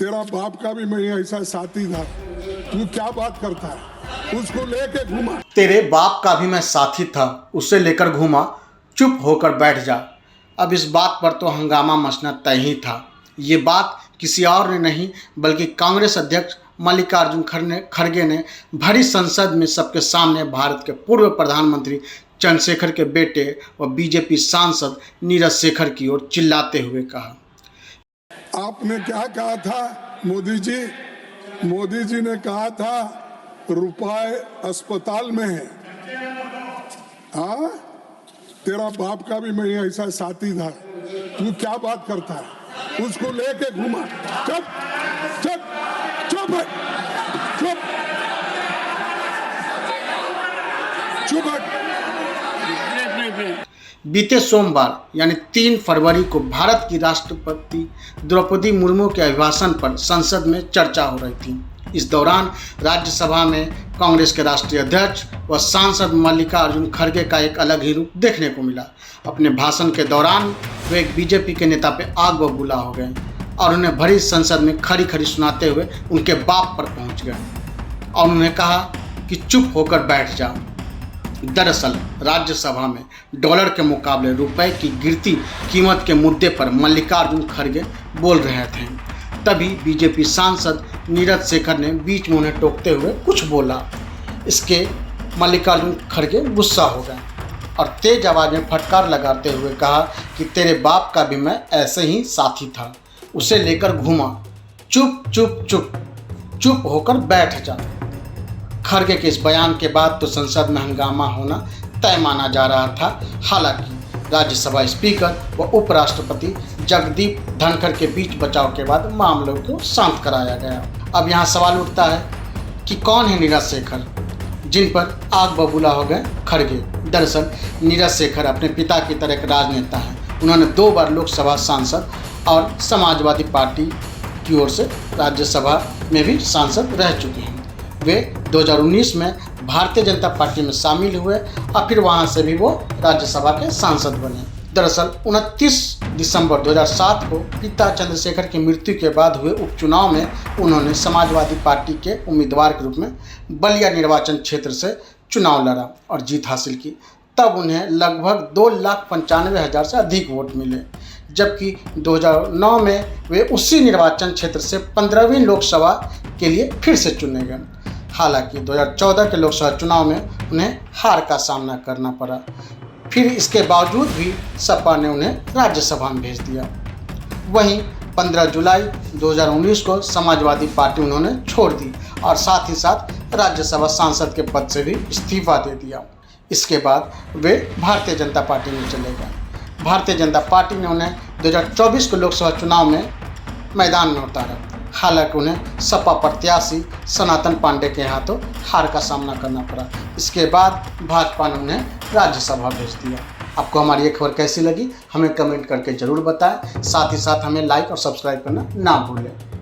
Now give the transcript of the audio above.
तेरा बाप का भी मैं ऐसा साथी था। तू क्या बात करता है? उसको लेके घूमा। तेरे बाप का भी मैं साथी था, उसे लेकर घूमा। चुप होकर बैठ जा। अब इस बात पर तो हंगामा मचना तय ही था। ये बात किसी और ने नहीं बल्कि कांग्रेस अध्यक्ष मल्लिकार्जुन खड़गे ने भरी संसद में सबके सामने भारत के पूर्व प्रधानमंत्री चंद्रशेखर के बेटे व बीजेपी सांसद नीरज शेखर की ओर चिल्लाते हुए कहा। आपने क्या कहा था मोदी जी? मोदी जी ने कहा था रुपए अस्पताल में है। हाँ, तेरा बाप का भी मैं ऐसा साथी था। तू क्या बात करता है? उसको लेके घूमा। चुप चुप चुप चुप चुप। बीते सोमवार यानी 3 फरवरी को भारत की राष्ट्रपति द्रौपदी मुर्मू के अभिभाषण पर संसद में चर्चा हो रही थी। इस दौरान राज्यसभा में कांग्रेस के राष्ट्रीय अध्यक्ष व सांसद मल्लिकार्जुन खड़गे का एक अलग ही रूप देखने को मिला। अपने भाषण के दौरान वे एक बीजेपी के नेता पे आग बबूला हो गए और उन्हें भरी संसद में खड़ी खड़ी सुनाते हुए उनके बाप पर पहुंच गए और उन्होंने कहा कि चुप होकर बैठ जा। दरअसल राज्यसभा में डॉलर के मुकाबले रुपए की गिरती कीमत के मुद्दे पर मल्लिकार्जुन खड़गे बोल रहे थे। तभी बीजेपी सांसद नीरज शेखर ने बीच में उन्हें टोकते हुए कुछ बोला। इसके मल्लिकार्जुन खड़गे गुस्सा हो गए और तेज आवाज़ में फटकार लगाते हुए कहा कि तेरे बाप का भी मैं ऐसे ही साथी था, उसे लेकर घूमा। चुप चुप चुप चुप होकर बैठ जा। खड़गे के इस बयान के बाद तो संसद में हंगामा होना तय माना जा रहा था। हालांकि राज्यसभा स्पीकर व उपराष्ट्रपति जगदीप धनखड़ के बीच बचाव के बाद मामलों को शांत कराया गया। अब यहाँ सवाल उठता है कि कौन है नीरज शेखर जिन पर आग बबूला हो गए खड़गे। दरअसल नीरज शेखर अपने पिता की तरह एक राजनेता हैं। उन्होंने 2 बार लोकसभा सांसद और समाजवादी पार्टी की ओर से राज्यसभा में भी सांसद रह चुके हैं। वे 2019 में भारतीय जनता पार्टी में शामिल हुए और फिर वहां से भी वो राज्यसभा के सांसद बने। दरअसल 29 दिसंबर 2007 को पिता चंद्रशेखर की मृत्यु के बाद हुए उपचुनाव में उन्होंने समाजवादी पार्टी के उम्मीदवार के रूप में बलिया निर्वाचन क्षेत्र से चुनाव लड़ा और जीत हासिल की। तब उन्हें लगभग 2,95,000 से अधिक वोट मिले, जबकि 2009 में वे उसी निर्वाचन क्षेत्र से 15वीं लोकसभा के लिए फिर से चुने गए। हालांकि 2014 के लोकसभा चुनाव में उन्हें हार का सामना करना पड़ा। फिर इसके बावजूद भी सपा ने उन्हें राज्यसभा में भेज दिया। वहीं 15 जुलाई 2019 को समाजवादी पार्टी उन्होंने छोड़ दी और साथ ही साथ राज्यसभा सांसद के पद से भी इस्तीफा दे दिया। इसके बाद वे भारतीय जनता पार्टी में चले गए। भारतीय जनता पार्टी ने उन्हें 2024 के लोकसभा चुनाव में मैदान में उतारा। हालांकि उन्हें सपा प्रत्याशी सनातन पांडे के हाथों हार का सामना करना पड़ा। इसके बाद भाजपा ने उन्हें राज्यसभा भेज दिया। आपको हमारी ये खबर कैसी लगी हमें कमेंट करके ज़रूर बताएं। साथ ही साथ हमें लाइक और सब्सक्राइब करना ना भूलें।